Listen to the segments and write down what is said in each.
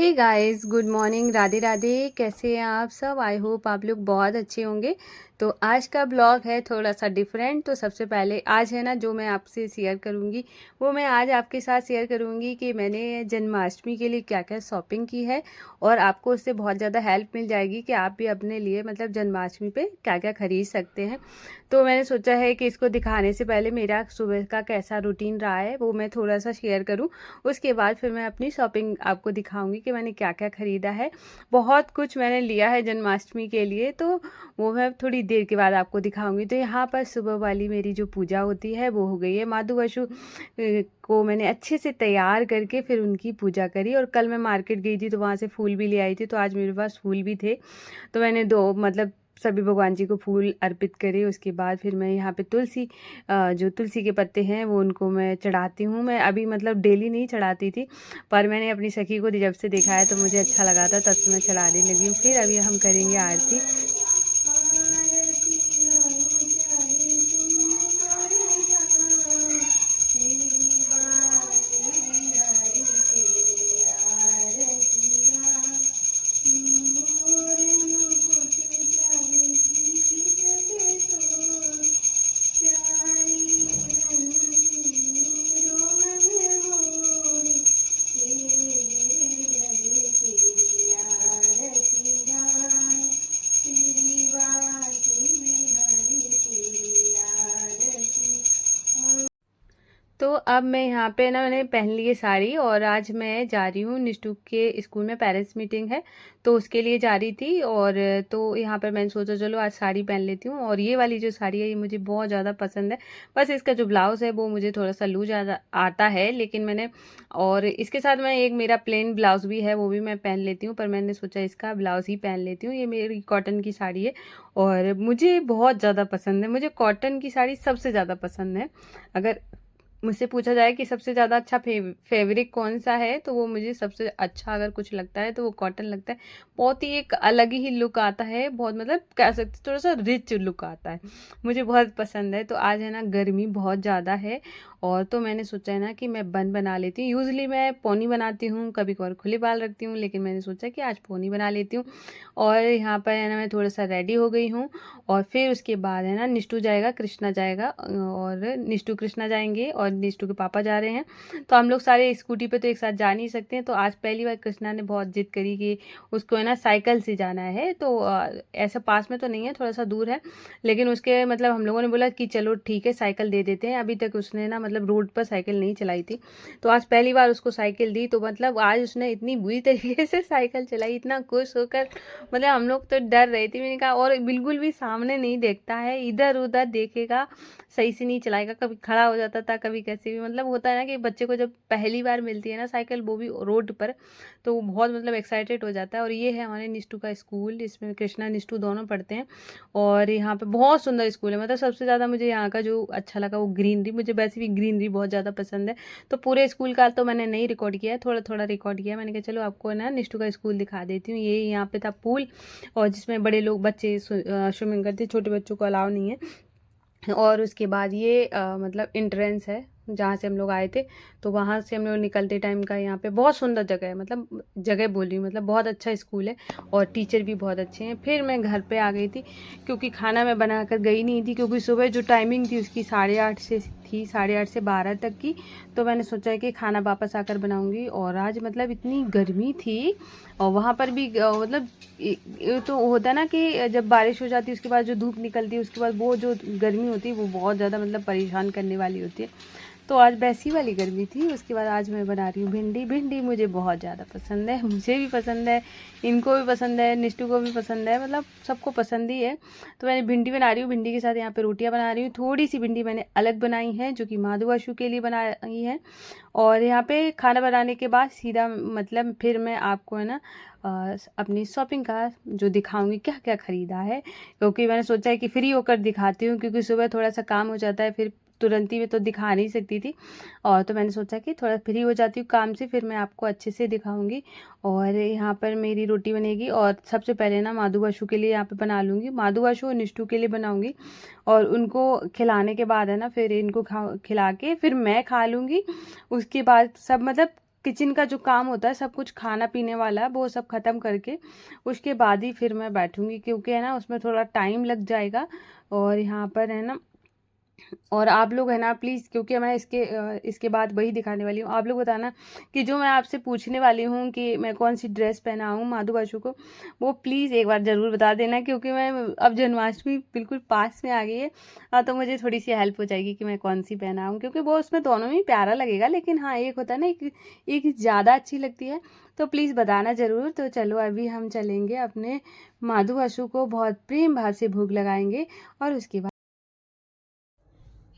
हे guys, good morning, Radhe Radhe. कैसे हैं आप सब? आई होप आप लोग बहुत अच्छे होंगे। तो आज का ब्लॉग है थोड़ा सा डिफरेंट। तो सबसे पहले आज है ना, जो मैं आपसे शेयर करूंगी वो मैं आज आपके साथ शेयर करूंगी कि मैंने जन्माष्टमी के लिए क्या क्या शॉपिंग की है, और आपको उससे बहुत ज़्यादा हेल्प मिल जाएगी कि आप भी अपने लिए मतलब जन्माष्टमी पे क्या क्या खरीद सकते हैं। तो मैंने सोचा है कि इसको दिखाने से पहले मेरा सुबह का कैसा रूटीन रहा है वो मैं थोड़ा सा शेयर करूं। उसके बाद फिर मैं अपनी शॉपिंग आपको दिखाऊंगी कि मैंने क्या क्या ख़रीदा है। बहुत कुछ मैंने लिया है जन्माष्टमी के लिए, तो वो मैं थोड़ी देर के बाद आपको दिखाऊंगी। तो यहाँ पर सुबह वाली मेरी जो पूजा होती है वो हो गई है। माधु वशु को मैंने अच्छे से तैयार करके फिर उनकी पूजा करी। और कल मैं मार्केट गई थी तो वहाँ से फूल भी ले आई थी, तो आज मेरे पास फूल भी थे। तो मैंने दो मतलब सभी भगवान जी को फूल अर्पित करे। उसके बाद फिर मैं यहाँ पे तुलसी जो तुलसी के पत्ते हैं वो उनको मैं चढ़ाती हूँ। मैं अभी मतलब डेली नहीं चढ़ाती थी, पर मैंने अपनी सखी को जब से देखा है तो मुझे अच्छा लगा था, तब से मैं चढ़ाने लगी हूँ। फिर अभी हम करेंगे आरती। तो अब मैं यहाँ पे ना मैंने पहन ली है साड़ी, और आज मैं जा रही हूँ निष्ठू के स्कूल में पेरेंट्स मीटिंग है, तो उसके लिए जा रही थी। और तो यहाँ पर मैंने सोचा चलो आज साड़ी पहन लेती हूँ। और ये वाली जो साड़ी है ये मुझे बहुत ज़्यादा पसंद है। बस इसका जो ब्लाउज़ है वो मुझे थोड़ा सा लूज ज़्यादा आता है, लेकिन मैंने और इसके साथ मैं एक मेरा प्लेन ब्लाउज़ भी है वो भी मैं पहन लेती हूँ, पर मैंने सोचा इसका ब्लाउज़ ही पहन लेती हूँ। ये मेरी कॉटन की साड़ी है और मुझे बहुत ज़्यादा पसंद है। मुझे कॉटन की साड़ी सबसे ज़्यादा पसंद है। अगर मुझसे पूछा जाए कि सबसे ज़्यादा अच्छा फेवरिक कौन सा है, तो वो मुझे सबसे अच्छा अगर कुछ लगता है तो वो कॉटन लगता है। बहुत ही एक अलग ही लुक आता है, बहुत मतलब कह सकते थोड़ा सा रिच लुक आता है, मुझे बहुत पसंद है। तो आज है ना गर्मी बहुत ज़्यादा है, और तो मैंने सोचा है ना कि मैं बन बना लेती हूँ। यूजली मैं पोनी बनाती हूँ, कभी कभार खुले बाल रखती हूँ, लेकिन मैंने सोचा कि आज पोनी बना लेती हूँ। और यहाँ पर है ना मैं थोड़ा सा रेडी हो गई हूँ। और फिर उसके बाद है ना निष्ठू जाएगा, कृष्णा जाएगा, और निष्ठू कृष्णा जाएंगे और निष्ठू के पापा जा रहे हैं। तो हम लोग सारे स्कूटी पे तो एक साथ जा नहीं सकते हैं। तो आज पहली बार कृष्णा ने बहुत जिद करी कि उसको है ना साइकिल से जाना है। तो ऐसा पास में तो नहीं है, थोड़ा सा दूर है, लेकिन उसके मतलब हम लोगों ने बोला कि चलो ठीक है साइकिल दे देते हैं। अभी तक उसने ना मतलब रोड पर साइकिल नहीं चलाई थी, तो आज पहली बार उसको साइकिल दी। तो मतलब आज उसने इतनी बुरी तरीके से साइकिल चलाई, इतना खुश होकर, मतलब हम लोग तो डर रहे थे। मैंने कहा, और बिल्कुल भी सामने नहीं देखता है, इधर उधर देखेगा, सही से नहीं चलाएगा, कभी खड़ा हो जाता था कभी कैसे भी। मतलब होता है ना कि बच्चे को जब पहली बार मिलती है ना साइकिल, वो भी रोड पर, तो वो बहुत मतलब एक्साइटेड हो जाता है। और ये है हमारे निष्ठू का स्कूल, इसमें कृष्णा निष्ठू दोनों पढ़ते हैं। और यहाँ पे बहुत सुंदर स्कूल है। मतलब सबसे ज़्यादा मुझे यहाँ का जो अच्छा लगा वो ग्रीनरी, मुझे वैसे भी ग्रीनरी बहुत ज़्यादा पसंद है। तो पूरे स्कूल का तो मैंने नहीं रिकॉर्ड किया है, थोड़ा थोड़ा रिकॉर्ड किया है। मैंने कहा चलो आपको ना निष्ठू का स्कूल दिखा देती हूँ। ये यहाँ पे था पूल, और जिसमें बड़े लोग बच्चे स्विमिंग करते, छोटे बच्चों को अलाउ नहीं है। और उसके बाद ये मतलब एंट्रेंस है जहाँ से हम लोग आए थे। तो वहाँ से हम लोग निकलते टाइम का यहाँ पे बहुत सुंदर जगह है, मतलब जगह बोल रही हूँ, मतलब बहुत अच्छा स्कूल है और टीचर भी बहुत अच्छे हैं। फिर मैं घर पे आ गई थी, क्योंकि खाना मैं बना कर गई नहीं थी, क्योंकि सुबह जो टाइमिंग थी उसकी 8:30 से थी, 8:30 से 12 तक की। तो मैंने सोचा है कि खाना वापस आकर बनाऊँगी। और आज मतलब इतनी गर्मी थी, और वहाँ पर भी मतलब ये तो होता है ना कि जब बारिश हो जाती है उसके बाद जो धूप निकलती है उसके बाद वो जो गर्मी होती है वो बहुत ज़्यादा मतलब परेशान करने वाली होती है। तो आज वैसी वाली गर्मी थी। उसके बाद आज मैं बना रही हूँ भिंडी। भिंडी मुझे बहुत ज़्यादा पसंद है, मुझे भी पसंद है, इनको भी पसंद है, निष्ठू को भी पसंद है, मतलब सबको पसंद ही है। तो मैंने भिंडी बना रही हूँ, भिंडी के साथ यहाँ पे रोटियाँ बना रही हूँ। थोड़ी सी भिंडी मैंने अलग बनाई है जो कि माधु आशु के लिए बनाई है। और यहाँ पे खाना बनाने के बाद सीधा मतलब फिर मैं आपको है ना अपनी शॉपिंग का जो दिखाऊंगी क्या क्या ख़रीदा है, क्योंकि मैंने सोचा है कि फ्री होकर दिखाती हूँ, क्योंकि सुबह थोड़ा सा काम हो जाता है, फिर तुरंत ही में तो दिखा नहीं सकती थी। और तो मैंने सोचा कि थोड़ा फ्री हो जाती हूँ काम से, फिर मैं आपको अच्छे से दिखाऊंगी। और यहाँ पर मेरी रोटी बनेगी, और सबसे पहले ना माधु आशु के लिए यहाँ पे बना लूँगी, माधु आशु और निष्ठू के लिए बनाऊँगी। और उनको खिलाने के बाद है ना फिर इनको खिला के फिर मैं खा लूँगी। उसके बाद सब मतलब किचन का जो काम होता है सब कुछ खाना पीने वाला वो सब ख़त्म करके उसके बाद ही फिर मैं बैठूंगी, क्योंकि है ना उसमें थोड़ा टाइम लग जाएगा। और यहाँ पर है ना, और आप लोग है ना प्लीज़, क्योंकि मैं इसके बाद वही दिखाने वाली हूँ। आप लोग बताना कि जो मैं आपसे पूछने वाली हूँ कि मैं कौन सी ड्रेस पहनाऊँ माधु बाशु को, वो प्लीज़ एक बार ज़रूर बता देना, क्योंकि मैं अब जन्माष्टमी बिल्कुल पास में आ गई है। तो मुझे थोड़ी सी हेल्प हो जाएगी कि मैं कौन सी पहनाऊँ, क्योंकि वो उसमें दोनों में प्यारा लगेगा, लेकिन हाँ एक होता है ना, एक ज़्यादा अच्छी लगती है। तो प्लीज़ बताना ज़रूर। तो चलो अभी हम चलेंगे अपने माधु बाशु को बहुत प्रेम भाव से भोग लगाएंगे, और उसके बाद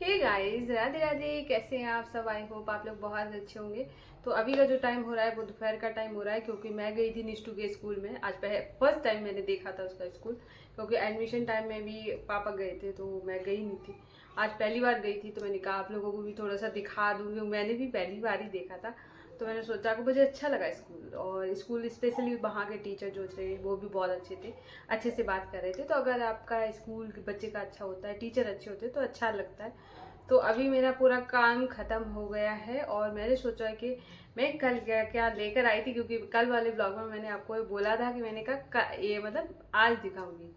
हे गाइस, राधे राधे। कैसे हैं आप सब? आई होप आप लोग बहुत अच्छे होंगे। तो अभी का जो टाइम हो रहा है वो दोपहर का टाइम हो रहा है, क्योंकि मैं गई थी निष्ठू के स्कूल में। आज फर्स्ट टाइम मैंने देखा था उसका स्कूल, क्योंकि एडमिशन टाइम में भी पापा गए थे तो मैं गई नहीं थी। आज पहली बार गई थी, तो मैंने कहा आप लोगों को भी थोड़ा सा दिखा दूँगी। मैंने भी पहली बार ही देखा था, तो मैंने सोचा कि मुझे अच्छा लगा स्कूल। और स्कूल स्पेशली वहाँ के टीचर जो थे वो भी बहुत अच्छे थे, अच्छे से बात कर रहे थे। तो अगर आपका स्कूल के बच्चे का अच्छा होता है, टीचर अच्छे होते हैं, तो अच्छा लगता है। तो अभी मेरा पूरा काम ख़त्म हो गया है, और मैंने सोचा कि मैं कल क्या क्या लेकर आई थी, क्योंकि कल वाले ब्लॉग में मैंने आपको ये बोला था कि मैंने कहा ये मतलब आज दिखाऊंगी।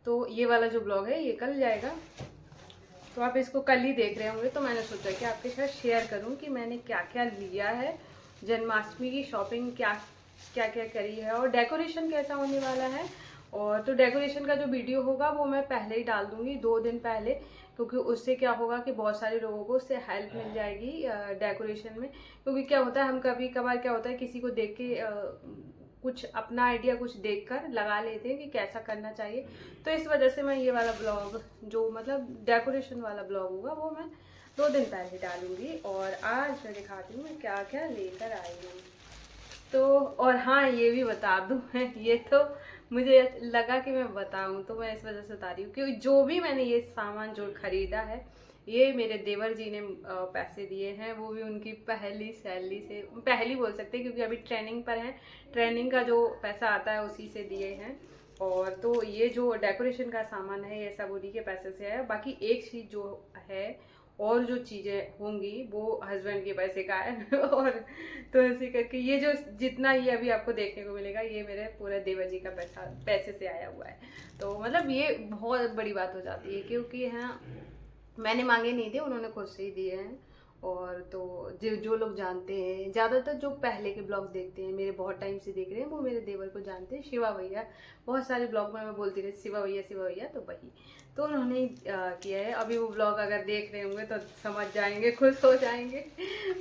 तो ये वाला जो ब्लॉग है ये कल जाएगा, तो आप इसको कल ही देख रहे होंगे। तो मैंने सोचा कि आपके साथ शेयर करूं कि मैंने क्या क्या लिया है, जन्माष्टमी की शॉपिंग क्या क्या क्या करी है, और डेकोरेशन कैसा होने वाला है। और तो डेकोरेशन का जो वीडियो होगा वो मैं पहले ही डाल दूंगी, 2 दिन पहले, क्योंकि उससे क्या होगा कि बहुत सारे लोगों को उससे हेल्प मिल जाएगी डेकोरेशन में। क्योंकि क्या होता है, हम कभी कभार क्या होता है किसी को देख के कुछ अपना आइडिया कुछ देखकर लगा लेते हैं कि कैसा करना चाहिए। तो इस वजह से मैं ये वाला ब्लॉग जो मतलब डेकोरेशन वाला ब्लॉग होगा वो मैं 2 दिन पहले डालूंगी। और आज मैं दिखाती हूँ मैं क्या क्या लेकर आई हूँ। तो और हाँ ये भी बता दूँ मैं, ये तो मुझे लगा कि मैं बताऊँ, तो मैं इस वजह से बता रही हूँ कि जो भी मैंने ये सामान जो खरीदा है ये मेरे देवर जी ने पैसे दिए हैं, वो भी उनकी पहली सैलरी से, पहली बोल सकते हैं क्योंकि अभी ट्रेनिंग पर हैं, ट्रेनिंग का जो पैसा आता है उसी से दिए हैं। और तो ये जो डेकोरेशन का सामान है ये सब उन्हीं के पैसे से है। बाकी एक चीज़ जो है और जो चीज़ें होंगी वो हस्बैंड के पैसे का है और तो ऐसे करके ये जो जितना ये अभी आपको देखने को मिलेगा ये मेरे पूरे देवर जी का पैसे से आया हुआ है। तो मतलब ये बहुत बड़ी बात हो जाती है, क्योंकि हाँ मैंने मांगे नहीं थे, उन्होंने खुद से ही दिए हैं। और तो जो लोग जानते हैं, ज़्यादातर जो पहले के ब्लॉग देखते हैं, मेरे बहुत टाइम से देख रहे हैं, वो मेरे देवर को जानते हैं, शिवा भैया। बहुत सारे ब्लॉग में मैं बोलती रहती शिवा भैया शिवा भैया, तो वही तो उन्होंने ही किया है। अभी वो ब्लॉग अगर देख रहे होंगे तो समझ जाएंगे, खुश हो जाएंगे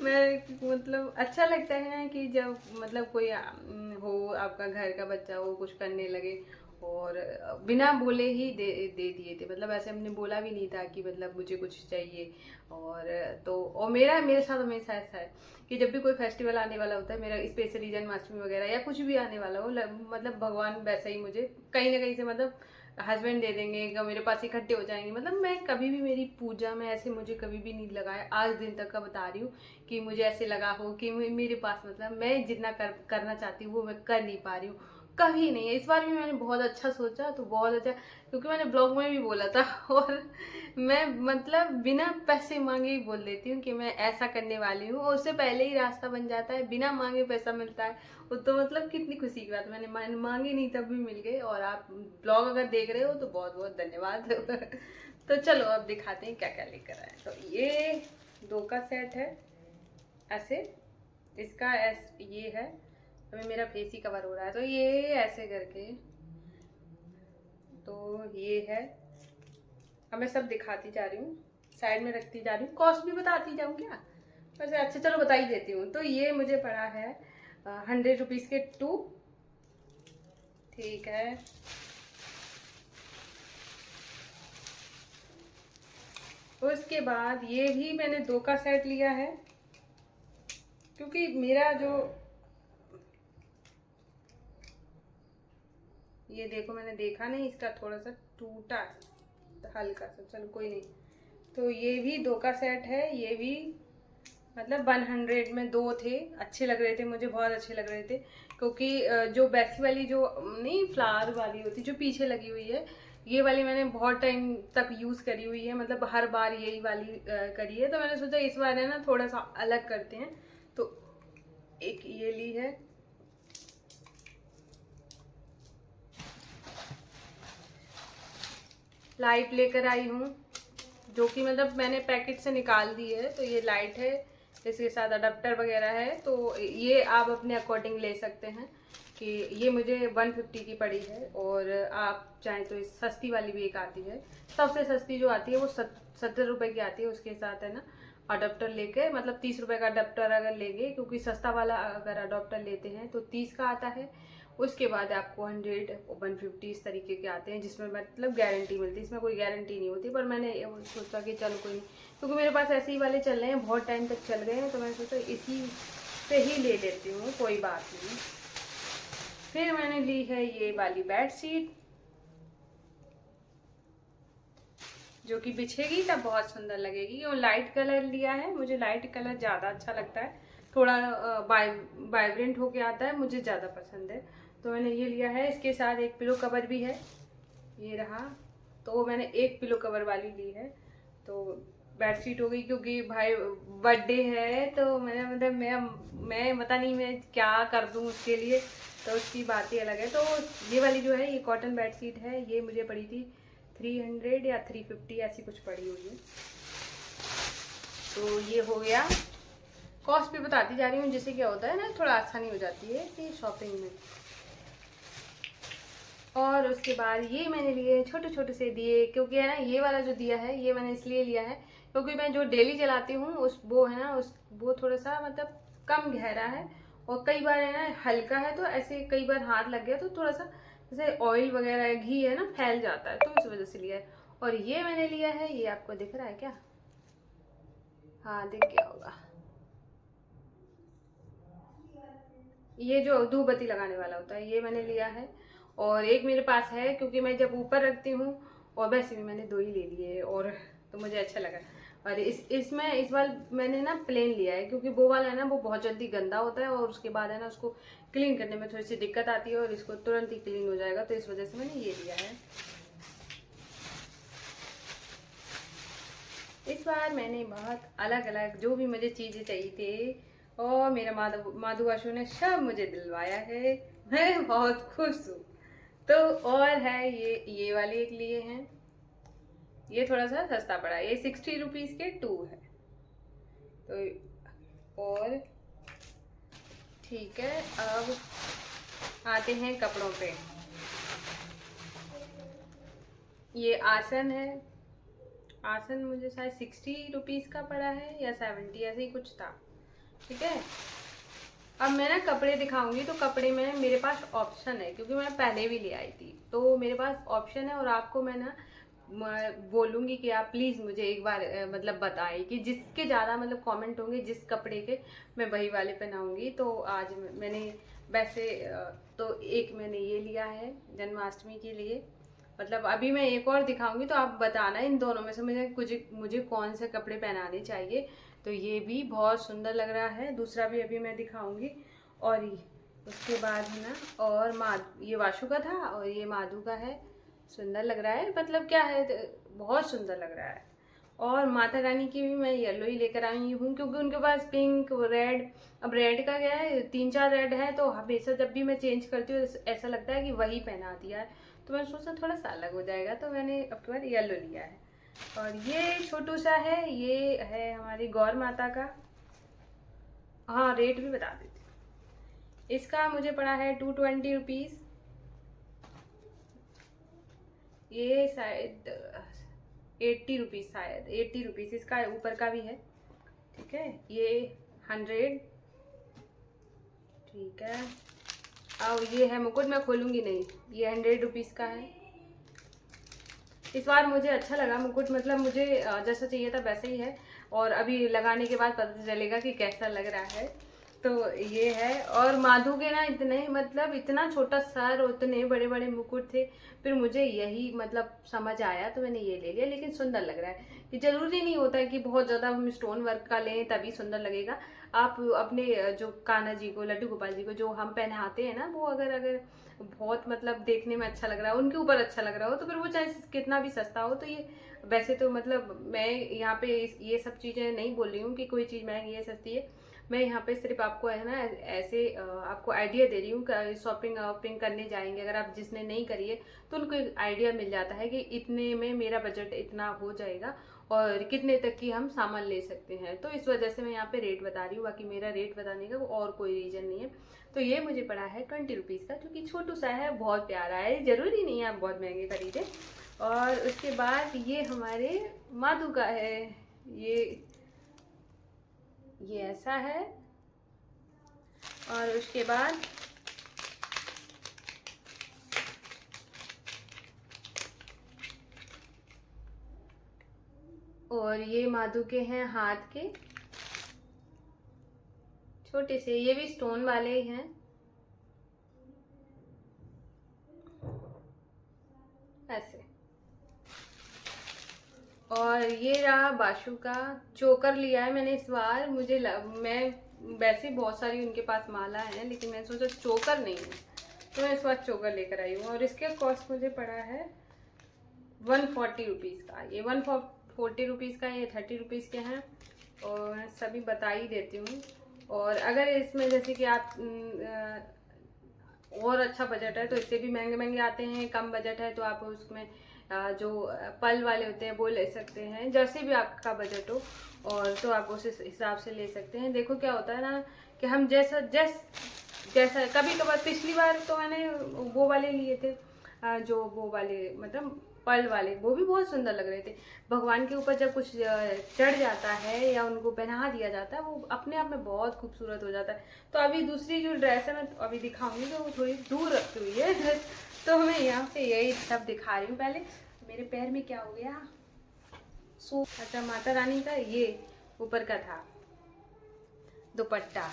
मैं मतलब अच्छा लगता है कि जब मतलब कोई हो, आपका घर का बच्चा हो कुछ करने लगे, और बिना बोले ही दे दिए थे। मतलब ऐसे हमने बोला भी नहीं था कि मतलब मुझे कुछ चाहिए। और तो और मेरे साथ हमेशा ऐसा है कि जब भी कोई फेस्टिवल आने वाला होता है मेरा, स्पेशली जन्माष्टमी वगैरह या कुछ भी आने वाला हो, मतलब भगवान वैसा ही मुझे कहीं ना कहीं से मतलब हस्बैंड दे देंगे, मेरे पास इकट्ठे हो जाएंगे। मतलब मैं कभी भी मेरी पूजा में ऐसे मुझे कभी भी नहीं लगा है आज दिन तक का, बता रही हूँ कि मुझे ऐसे लगा हो कि मेरे पास मतलब मैं जितना करना चाहती हूँ वो मैं कर नहीं पा रही हूँ, कभी नहीं है। इस बार भी मैंने बहुत अच्छा सोचा, तो बहुत अच्छा, क्योंकि मैंने ब्लॉग में भी बोला था और मैं मतलब बिना पैसे मांगे ही बोल देती हूँ कि मैं ऐसा करने वाली हूँ, और उससे पहले ही रास्ता बन जाता है, बिना मांगे पैसा मिलता है। वो तो मतलब कितनी खुशी की बात, मैंने मांगे नहीं तब भी मिल गए। और आप ब्लॉग अगर देख रहे हो तो बहुत बहुत धन्यवाद तो चलो अब दिखाते हैं क्या क्या लेकर आए। तो ये 2 का सेट है ऐसे, इसका ये है, अभी मेरा फेस ही कवर हो रहा है, तो ये ऐसे करके, तो ये है। अब मैं सब दिखाती जा रही हूँ, साइड में रखती जा रही हूँ, कॉस्ट भी बताती जाऊँ क्या? वैसे अच्छा चलो बता ही देती हूँ। तो ये मुझे पड़ा है 100 रुपीज़ के 2, ठीक है। उसके बाद ये भी मैंने 2 का सेट लिया है, क्योंकि मेरा जो ये देखो मैंने देखा नहीं, इसका थोड़ा सा टूटा है हल्का सा, चलो कोई नहीं। तो ये भी 2 का सेट है, ये भी मतलब 100 में 2 थे, अच्छे लग रहे थे, मुझे बहुत अच्छे लग रहे थे। क्योंकि जो बैसी वाली जो नहीं फ्लावर वाली होती जो पीछे लगी हुई है, ये वाली मैंने बहुत टाइम तक यूज़ करी हुई है, मतलब हर बार यही वाली करी है। तो मैंने सोचा इस बार है ना थोड़ा सा अलग करते हैं, तो एक ये ली है, लाइट लेकर आई हूँ, जो कि मतलब मैंने पैकेट से निकाल दी है। तो ये लाइट है, इसके साथ अडेप्टर वगैरह है, तो ये आप अपने अकॉर्डिंग ले सकते हैं कि ये मुझे 150 की पड़ी है। और आप चाहें तो इस सस्ती वाली भी एक आती है, सबसे सस्ती जो आती है वो 70 रुपये की आती है। उसके साथ है ना अडेप्टर लेके, मतलब 30 रुपये का अडेप्टर अगर लेंगे, क्योंकि सस्ता वाला अगर अडेप्टर लेते हैं तो 30 का आता है। उसके बाद आपको 100 और 150 इस तरीके के आते हैं, जिसमें मतलब गारंटी मिलती है। इसमें कोई गारंटी नहीं होती, पर मैंने सोचा कि चलो कोई नहीं, क्योंकि मेरे पास ऐसे ही वाले चल रहे हैं, बहुत टाइम तक चल गए हैं, तो मैंने सोचा इसी से ही ले लेती हूँ, कोई बात नहीं। फिर मैंने ली है ये वाली बेड शीट, जो कि बिछेगी तब बहुत सुंदर लगेगी। और लाइट कलर लिया है, मुझे लाइट कलर ज़्यादा अच्छा लगता है, थोड़ा वाइब्रेंट होके आता है, मुझे ज़्यादा पसंद है, तो मैंने ये लिया है। इसके साथ एक पिलो कवर भी है, ये रहा, तो मैंने एक पिलो कवर वाली ली है। तो बेडशीट हो गई, क्योंकि भाई बर्थडे है, तो मैंने मतलब मैं पता नहीं मैं क्या कर दूँ उसके लिए, तो उसकी बात ही अलग है। तो ये वाली जो है ये कॉटन बेडशीट है, ये मुझे पड़ी थी 300 या 350 ऐसी कुछ पड़ी हुई है। तो ये हो गया, कॉस्ट भी बताती जा रही हूँ, जिससे क्या होता है ना थोड़ा आसानी हो जाती है कि शॉपिंग में। और उसके बाद ये मैंने लिए छोटे छोटे से दिए, क्योंकि है ना ये वाला जो दिया है ये मैंने इसलिए लिया है क्योंकि मैं जो डेली जलाती हूँ उस वो है ना उस वो थोड़ा सा मतलब कम गहरा है, और कई बार है ना हल्का है, तो ऐसे कई बार हाथ लग गया तो थोड़ा सा जैसे ऑयल वगैरह घी है ना फैल जाता है, तो इस वजह से लिया है। और ये मैंने लिया है, ये आपको दिख रहा है क्या? हाँ दिख गया होगा, ये जो धूप बत्ती लगाने वाला होता है, ये मैंने लिया है। और एक मेरे पास है, क्योंकि मैं जब ऊपर रखती हूँ, और वैसे भी मैंने 2 ही ले लिए, और तो मुझे अच्छा लगा। और इसमें इस बार मैंने ना प्लेन लिया है, क्योंकि वो वाला है ना वो बहुत जल्दी गंदा होता है, और उसके बाद है ना उसको क्लीन करने में थोड़ी सी दिक्कत आती है, और इसको तुरंत ही क्लीन हो जाएगा, तो इस वजह से मैंने ये लिया है। इस बार मैंने बहुत अलग अलग जो भी मुझे चीज़ें चाहिए थे, और मेरा माधु आशु ने सब मुझे दिलवाया है, मैं बहुत खुश हूँ। तो और है ये वाली एक लिए हैं, ये थोड़ा सा सस्ता पड़ा, ये 60 रुपीज़ के 2 है। तो और ठीक है, अब आते हैं कपड़ों पे। ये आसन है, आसन मुझे शायद 60 रुपीज़ का पड़ा है या 70 ऐसे ही कुछ था, ठीक है। अब मैं ना कपड़े दिखाऊंगी, तो कपड़े में मेरे पास ऑप्शन है, क्योंकि मैं पहले भी ले आई थी, तो मेरे पास ऑप्शन है। और आपको मैं ना बोलूँगी कि आप प्लीज़ मुझे एक बार मतलब बताएं कि जिसके ज़्यादा मतलब कमेंट होंगे जिस कपड़े के, मैं वही वाले पहनाऊँगी। तो आज मैंने वैसे तो एक मैंने ये लिया है जन्माष्टमी के लिए, मतलब अभी मैं एक और दिखाऊंगी, तो आप बताना इन दोनों में से मुझे कौन से कपड़े पहनाने चाहिए। तो ये भी बहुत सुंदर लग रहा है, दूसरा भी अभी मैं दिखाऊंगी। और उसके बाद है ना, और ये वाशु का था और ये माधु का है, सुंदर लग रहा है, मतलब क्या है बहुत सुंदर लग रहा है। और माता रानी की भी मैं येलो ही लेकर आई हूँ, क्योंकि उनके पास पिंक रेड, अब रेड का क्या है 3-4 रेड है, तो हमेशा जब भी मैं चेंज करती हूँ ऐसा लगता है कि वही पहना दिया है, तो मैंने सोचा थोड़ा सा अलग हो जाएगा, तो मैंने अब की बार येलो लिया है। और ये छोटू सा है, ये है हमारी गौर माता का, हाँ रेट भी बता देती हूँ, इसका मुझे पड़ा है 220 रुपीज़, ये शायद 80 रुपीज़, शायद 80 रुपीज़ इसका ऊपर का भी है, ठीक है। ये 100, ठीक है। और ये है मुकुट, मैं खोलूँगी नहीं, ये 100 रुपीज़ का है। इस बार मुझे अच्छा लगा मुकुट, मतलब मुझे जैसा चाहिए था वैसे ही है, और अभी लगाने के बाद पता चलेगा कि कैसा लग रहा है। तो ये है, और माधु के ना इतने मतलब इतना छोटा सर और इतने बड़े बड़े मुकुट थे, फिर मुझे यही मतलब समझ आया, तो मैंने ये ले लिया। लेकिन सुंदर लग रहा है, ये जरूरी नहीं होता है कि बहुत ज़्यादा हम स्टोन वर्क का लें तभी सुंदर लगेगा। आप अपने जो कान्हा जी को, लड्डू गोपाल जी को जो हम पहनाते हैं ना, वो अगर बहुत मतलब देखने में अच्छा लग रहा है, उनके ऊपर अच्छा लग रहा हो, तो फिर वो चाहे कितना भी सस्ता हो, तो ये वैसे तो मतलब मैं यहाँ पे ये सब चीज़ें नहीं बोल रही हूँ कि कोई चीज़ महंगी है सस्ती है, मैं यहाँ पे सिर्फ आपको है ना ऐसे आपको आइडिया दे रही हूँ। शॉपिंग वॉपिंग करने जाएंगे अगर आप, जिसने नहीं करी है तो उनको एक आइडिया मिल जाता है कि इतने में मेरा बजट इतना हो जाएगा और कितने तक की हम सामान ले सकते हैं। तो इस वजह से मैं यहाँ पे रेट बता रही हूँ, बाकी मेरा रेट बताने का और कोई रीज़न नहीं है। तो ये मुझे पड़ा है 20 रुपीज़ का, जो कि छोटू सा है, बहुत प्यारा है, ज़रूरी नहीं है आप बहुत महंगे खरीदें। और उसके बाद ये हमारे माधु का है, ये ऐसा है। और उसके बाद और ये माधु के हैं हाथ के छोटे से, ये भी स्टोन वाले ही हैं ऐसे। और ये रहा बाशु का चोकर, लिया है मैंने इस बार। मैं वैसे बहुत सारी उनके पास माला है, लेकिन मैंने सोचा चोकर नहीं है तो मैं इस बार चोकर लेकर आई हूँ। और इसके कॉस्ट मुझे पड़ा है 140 रुपीज़ का। ये 140 रुपीज़ का, ये 30 रुपीज़ के हैं और सभी बता ही देती हूँ। और अगर इसमें जैसे कि आप और अच्छा बजट है तो इससे भी महंगे महंगे आते हैं, कम बजट है तो आप उसमें जो पल वाले होते हैं वो ले सकते हैं, जैसे भी आपका बजट हो। और तो आप उस हिसाब से ले सकते हैं। देखो क्या होता है ना कि हम जैसा कभी कभार, पिछली बार तो मैंने वो वाले लिए थे जो वो वाले मतलब पल वाले, वो भी बहुत सुंदर लग रहे थे। भगवान के ऊपर जब कुछ चढ़ जाता है या उनको पहना दिया जाता है, वो अपने आप में बहुत खूबसूरत हो जाता है। तो अभी दूसरी जो ड्रेस है मैं अभी दिखाऊंगी, तो वो थोड़ी दूर रखी हुई है तो मैं यहाँ पे यही सब दिखा रही हूँ। पहले मेरे पैर में क्या हो गया, अच्छा, माता रानी का ये ऊपर का था दुपट्टा।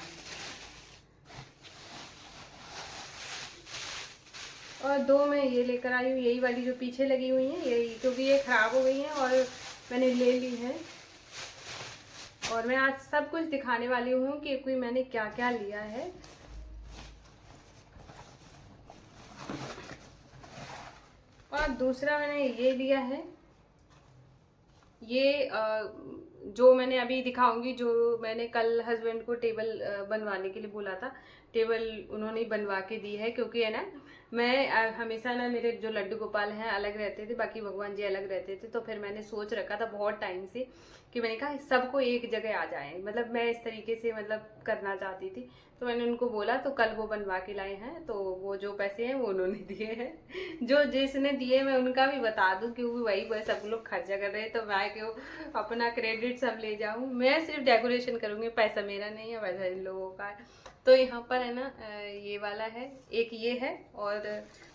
और दो मैं ये लेकर आई हूँ, यही वाली जो पीछे लगी हुई हैं, यही, क्योंकि ये ख़राब हो गई हैं और मैंने ले ली है। और मैं आज सब कुछ दिखाने वाली हूँ कि कोई मैंने क्या क्या लिया है। और दूसरा मैंने ये लिया है, ये जो मैंने अभी दिखाऊंगी, जो मैंने कल हस्बैंड को टेबल बनवाने के लिए बोला था, टेबल उन्होंने बनवा के दी है। क्योंकि है ना, मैं हमेशा ना, मेरे जो लड्डू गोपाल हैं अलग रहते थे, बाकी भगवान जी अलग रहते थे। तो फिर मैंने सोच रखा था बहुत टाइम से कि मैंने कहा सबको एक जगह आ जाए, मतलब मैं इस तरीके से मतलब करना चाहती थी। तो मैंने उनको बोला, तो कल वो बनवा के लाए हैं। तो वो जो पैसे हैं वो उन्होंने दिए हैं। जो जिसने दिए मैं उनका भी बता दूं, क्योंकि वही सब लोग खर्चा कर रहे हैं तो मैं क्यों अपना क्रेडिट सब ले जाऊं। मैं सिर्फ डेकोरेशन करूंगी, पैसा मेरा नहीं है, पैसा इन लोगों का है। तो यहाँ पर है ना, ये वाला है, एक ये है। और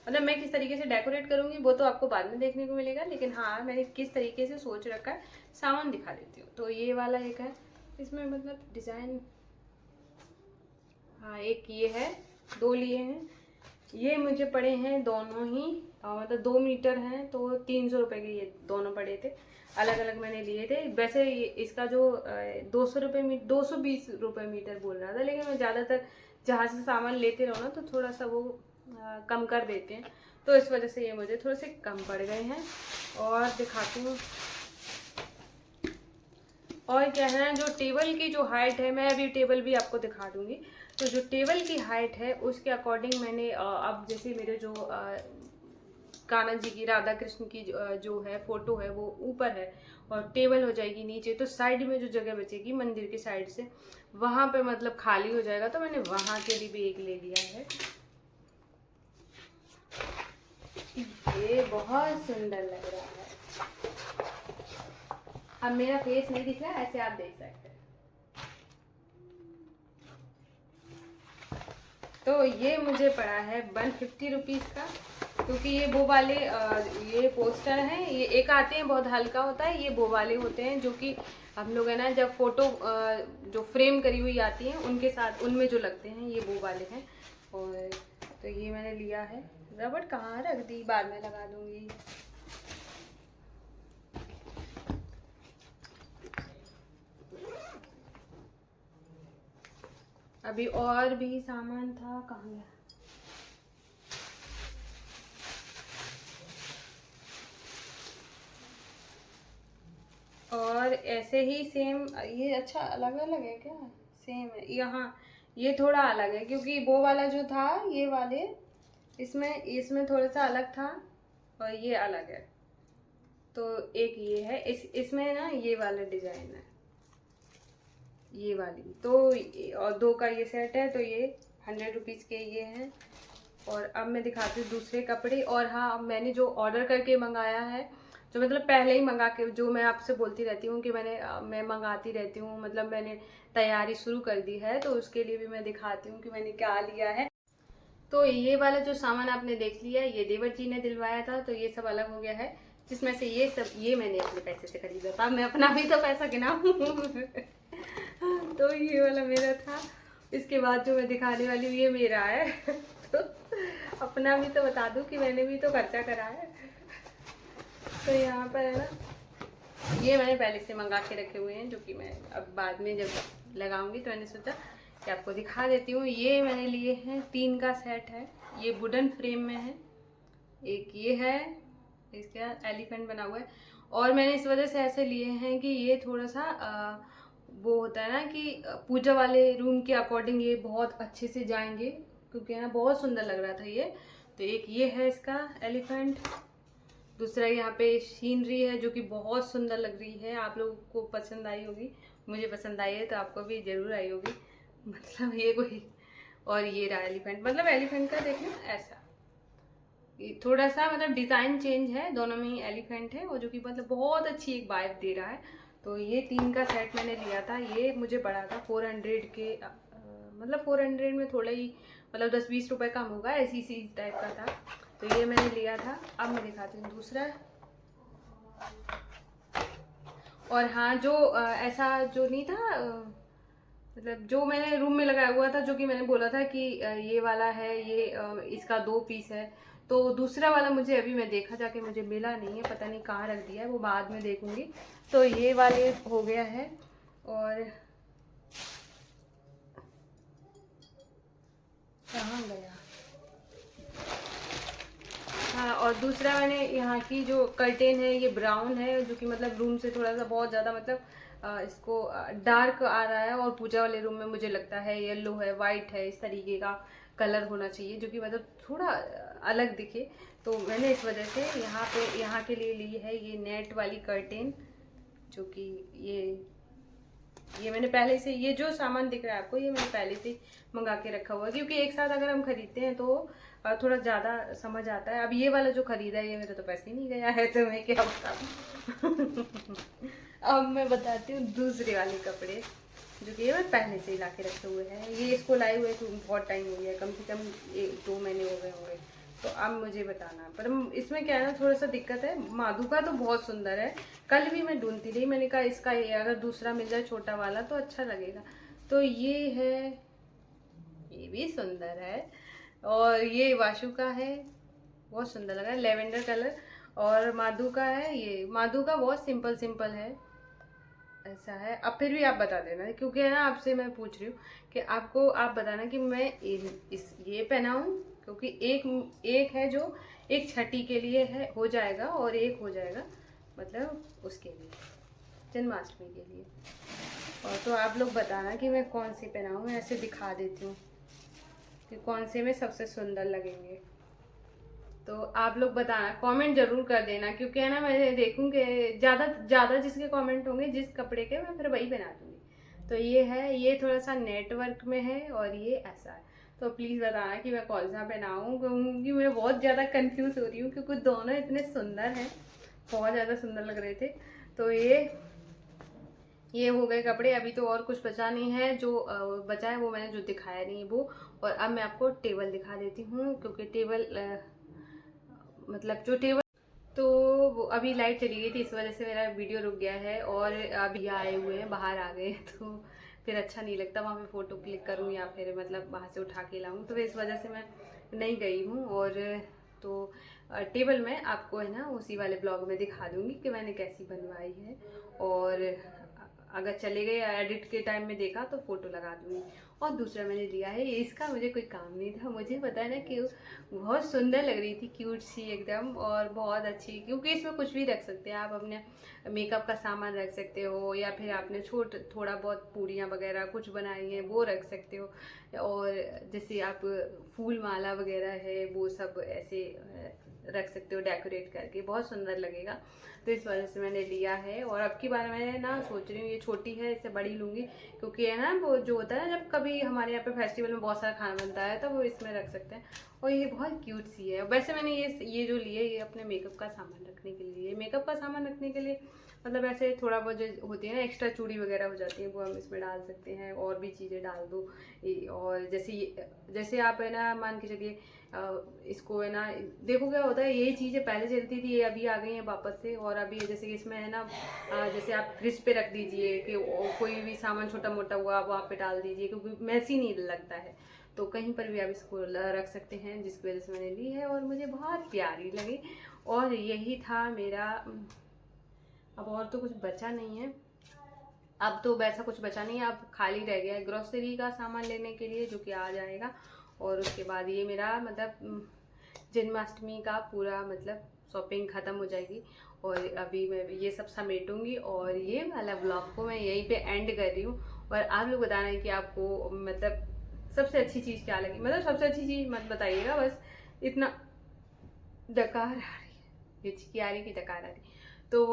मतलब मैं किस तरीके से डेकोरेट करूंगी वो तो आपको बाद में देखने को मिलेगा, लेकिन हाँ मैंने किस तरीके से सोच रखा है सामान दिखा देती हूँ। तो ये वाला एक है, इसमें मतलब डिज़ाइन, हाँ एक ये है, दो लिए हैं। ये मुझे पड़े हैं दोनों ही, मतलब 2 मीटर हैं तो 300 रुपये के ये दोनों पड़े थे। अलग अलग मैंने लिए थे। वैसे इसका जो 220 रुपये मीटर बोल रहा था, लेकिन मैं ज़्यादातर जहाँ से सामान लेते रहो ना तो थोड़ा सा वो कम कर देते हैं, तो इस वजह से ये मुझे थोड़े से कम पड़ गए हैं। और दिखाती हूँ। और क्या है ना, जो टेबल की जो हाइट है, मैं अभी टेबल भी आपको दिखा दूंगी। तो जो टेबल की हाइट है उसके अकॉर्डिंग मैंने अब जैसे मेरे जो कान्हा जी की, राधा कृष्ण की जो है फोटो है वो ऊपर है और टेबल हो जाएगी नीचे, तो साइड में जो जगह बचेगी मंदिर की साइड से वहां पे मतलब खाली हो जाएगा, तो मैंने वहां के लिए भी एक ले लिया है। ये बहुत सुंदर लग रहा है। अब मेरा फेस नहीं दिख रहा है, ऐसे आप देख सकते हैं। तो ये मुझे पड़ा है 150 रुपीज़ का, क्योंकि ये वो वाले ये पोस्टर हैं, ये एक आते हैं बहुत हल्का होता है, ये वो वाले होते हैं जो कि हम लोग है ना जब फोटो जो फ्रेम करी हुई आती हैं उनके साथ उनमें जो लगते हैं, ये वो वाले हैं। और तो ये मैंने लिया है। रबड़ कहाँ रख दी, बाद में लगा दूंगी। अभी और भी सामान था, कहाँ गया। और ऐसे ही सेम, ये अच्छा अलग अलग है क्या, सेम है। यहाँ ये थोड़ा अलग है क्योंकि वो वाला जो था, ये वाले इसमें थोड़ा सा अलग था और ये अलग है। तो एक ये है, इसमें ना ये वाला डिजाइन है, ये वाली। तो और 2 का ये सेट है, तो ये 100 रुपीज़ के ये हैं। और अब मैं दिखाती हूँ दूसरे कपड़े। और हाँ, मैंने जो ऑर्डर करके मंगाया है, जो मतलब पहले ही मंगा के, जो मैं आपसे बोलती रहती हूँ कि मैं मंगाती रहती हूँ, मतलब मैंने तैयारी शुरू कर दी है, तो उसके लिए भी मैं दिखाती हूँ कि मैंने क्या लिया है। तो ये वाला जो सामान आपने देख लिया, ये देवर जी ने दिलवाया था, तो ये सब अलग हो गया है, जिसमें से ये मैंने अपने पैसे से खरीदा था। मैं अपना भी तो पैसा गिनाऊं। तो ये वाला मेरा था। इसके बाद जो मैं दिखाने वाली हूँ ये मेरा है। तो अपना भी तो बता दूं कि मैंने भी तो खर्चा करा है। तो यहाँ पर है ना, ये मैंने पहले से मंगा के रखे हुए हैं, जो कि मैं अब बाद में जब लगाऊंगी तो मैंने सोचा कि आपको दिखा देती हूँ। ये मैंने लिए हैं, 3 का सेट है। ये वुडन फ्रेम में है, एक ये है, इसका एलिफेंट बना हुआ है। और मैंने इस वजह से ऐसे लिए हैं कि ये थोड़ा सा वो होता है ना कि पूजा वाले रूम के अकॉर्डिंग ये बहुत अच्छे से जाएंगे, क्योंकि है ना बहुत सुंदर लग रहा था ये। तो एक ये है इसका एलिफेंट। दूसरा यहाँ पे सीनरी है जो कि बहुत सुंदर लग रही है, आप लोगों को पसंद आई होगी, मुझे पसंद आई है तो आपको भी जरूर आई होगी। मतलब ये कोई, और ये रहा एलिफेंट। मतलब एलिफेंट का देखना ऐसा, ये थोड़ा सा मतलब डिज़ाइन चेंज है, दोनों में ही एलिफेंट है, और जो कि मतलब बहुत अच्छी एक वाइब दे रहा है। तो ये 3 का सेट मैंने लिया था। ये मुझे पड़ा था 400 के, मतलब 400 में थोड़ा ही, मतलब 10-20 रुपए कम होगा, ऐसी सी टाइप का था। तो ये मैंने लिया था। अब मैं दिखाती हूँ दूसरा। और हाँ, जो ऐसा जो नहीं था, मतलब जो मैंने रूम में लगाया हुआ था, जो कि मैंने बोला था कि ये वाला है, ये इसका 2 पीस है। तो दूसरा वाला मुझे अभी मैं देखा जाके मुझे मिला नहीं है, पता नहीं कहाँ रख दिया है, वो बाद में देखूंगी। तो ये वाले हो गया है। और कहाँ गया, हाँ, और दूसरा मैंने यहाँ की जो कर्टेन है, ये ब्राउन है, जो कि मतलब रूम से थोड़ा सा बहुत ज़्यादा मतलब इसको डार्क आ रहा है। और पूजा वाले रूम में मुझे लगता है येलो है, वाइट है, इस तरीके का कलर होना चाहिए, जो कि मतलब थोड़ा अलग दिखे। तो मैंने इस वजह से यहाँ के लिए ली है ये नेट वाली कर्टेन, जो कि ये मैंने पहले से, ये जो सामान दिख रहा है आपको, ये मैंने पहले से मंगा के रखा हुआ है, क्योंकि एक साथ अगर हम खरीदते हैं तो थोड़ा ज़्यादा समझ आता है। अब ये वाला जो खरीदा है, ये मेरा तो पैसे ही नहीं गया है, तो मैं क्या बताऊँ। अब मैं बताती हूँ दूसरे वाले कपड़े, जो कि ये मैं पहले से ही ला के रखे हुए हैं। ये इसको लाए हुए तो बहुत टाइम हो गया, कम से कम 2 महीने हो गए होंगे। तो अब मुझे बताना, पर इसमें क्या है ना, थोड़ा सा दिक्कत है। माधु का तो बहुत सुंदर है, कल भी मैं ढूंढती रही, मैंने कहा इसका अगर दूसरा मिल जाए छोटा वाला तो अच्छा लगेगा। तो ये है, ये भी सुंदर है। और ये वाशु का है, बहुत सुंदर लगा, लेवेंडर कलर। और माधु का है, ये माधु का बहुत सिंपल सिंपल है, ऐसा है। अब फिर भी आप बता देना, क्योंकि है ना आपसे मैं पूछ रही हूँ कि आपको, आप बताना कि मैं ये पहनाऊँ, क्योंकि एक है जो एक छठी के लिए है, हो जाएगा, और एक हो जाएगा मतलब उसके लिए, जन्माष्टमी के लिए। और तो आप लोग बताना कि मैं कौन सी पहनाऊँ, मैं ऐसे दिखा देती हूँ कि कौन से में सबसे सुंदर लगेंगे। तो आप लोग बताना, कमेंट जरूर कर देना, क्योंकि है ना मैं देखूंगी ज़्यादा ज़्यादा जिसके कमेंट होंगे जिस कपड़े के, मैं फिर वही बना दूंगी। तो ये है, ये थोड़ा सा नेटवर्क में है, और ये ऐसा है। तो प्लीज़ बताना कि मैं कौन सा पहनाऊँ, क्योंकि मैं बहुत ज़्यादा कंफ्यूज हो रही हूँ, क्योंकि दोनों इतने सुंदर हैं, बहुत ज़्यादा सुंदर लग रहे थे। तो ये हो गए कपड़े। अभी तो और कुछ बचा नहीं है, जो बचा है वो मैंने जो दिखाया नहीं है वो। और अब मैं आपको टेबल दिखा देती हूँ, क्योंकि टेबल मतलब जो टेबल, तो वो अभी लाइट चली गई थी, इस वजह से मेरा वीडियो रुक गया है। और अभी आए हुए हैं, बाहर आ गए, तो फिर अच्छा नहीं लगता वहाँ पे फ़ोटो क्लिक करूँ या फिर मतलब वहाँ से उठा के लाऊँ, तो इस वजह से मैं नहीं गई हूँ। और तो टेबल में आपको है ना उसी वाले ब्लॉग में दिखा दूँगी कि मैंने कैसी बनवाई है। और अगर चले गए एडिट के टाइम में देखा तो फ़ोटो लगा दूँगी। और दूसरा मैंने लिया है, इसका मुझे कोई काम नहीं था, मुझे पता है ना कि बहुत सुंदर लग रही थी, क्यूट सी एकदम और बहुत अच्छी, क्योंकि इसमें कुछ भी रख सकते हैं आप, अपने मेकअप का सामान रख सकते हो, या फिर आपने थोड़ा बहुत पूड़ियाँ वगैरह कुछ बनाई हैं वो रख सकते हो, और जैसे आप फूल माला वगैरह है वो सब ऐसे रख सकते हो डेकोरेट करके, बहुत सुंदर लगेगा। तो इस वजह से मैंने लिया है। और अब की बार मैं ना सोच रही हूँ ये छोटी है, इससे बड़ी लूँगी, क्योंकि है ना वो जो होता है ना, जब कभी हमारे यहाँ पे फेस्टिवल में बहुत सारा खाना बनता है तो वो इसमें रख सकते हैं। और ये बहुत क्यूट सी है। वैसे मैंने ये जो लिए ये अपने मेकअप का सामान रखने के लिए, मेकअप का सामान रखने के लिए मतलब ऐसे थोड़ा बहुत जो होती है ना एक्स्ट्रा चूड़ी वगैरह हो जाती है वो हम इसमें डाल सकते हैं, और भी चीज़ें डाल दो। और जैसे आप है ना मान के चलिए इसको है ना, देखो क्या होता है, यही चीज़ें पहले चलती थी, ये अभी आ गई हैं वापस से। और अभी जैसे कि इसमें है ना जैसे आप फ्रिज पे रख दीजिए कि कोई भी सामान छोटा मोटा हुआ आप वहाँ पे डाल दीजिए, क्योंकि मैसी नहीं लगता है, तो कहीं पर भी आप इसको रख सकते हैं, जिसकी वजह से मैंने ली है और मुझे बहुत प्यारी लगी। और यही था मेरा, अब और तो कुछ बचा नहीं है, अब तो वैसा कुछ बचा नहीं है, अब खाली रह गया है ग्रोसरी का सामान लेने के लिए, जो कि आ जाएगा। और उसके बाद ये मेरा मतलब जन्माष्टमी का पूरा मतलब शॉपिंग ख़त्म हो जाएगी। और अभी मैं ये सब समेटूंगी, और ये वाला ब्लॉग को मैं यहीं पे एंड कर रही हूँ। और आप लोग बताना है कि आपको मतलब सबसे अच्छी चीज़ क्या लगी, मतलब सबसे अच्छी चीज़ मत बताइएगा, बस इतना डकार आ रही है, हिचकी आ रही कि डकार आ रही। तो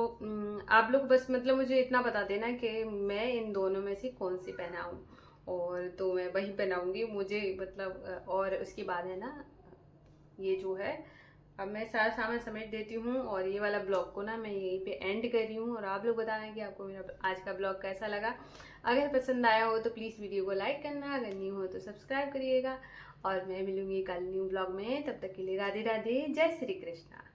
आप लोग बस मतलब मुझे इतना बता देना कि मैं इन दोनों में से कौन सी पहनाऊँ, और तो मैं वही पहनाऊँगी मुझे मतलब। और उसके बाद है ना ये जो है, अब मैं सारा सामान समेट देती हूँ, और ये वाला ब्लॉग को ना मैं यहीं पे एंड कर रही हूँ। और आप लोग बताना कि आपको मेरा आज का ब्लॉग कैसा लगा। अगर पसंद आया हो तो प्लीज़ वीडियो को लाइक करना, अगर न्यू हो तो सब्सक्राइब करिएगा। और मैं मिलूंगी कल न्यू ब्लॉग में, तब तक के लिए राधे राधे, जय श्री कृष्णा।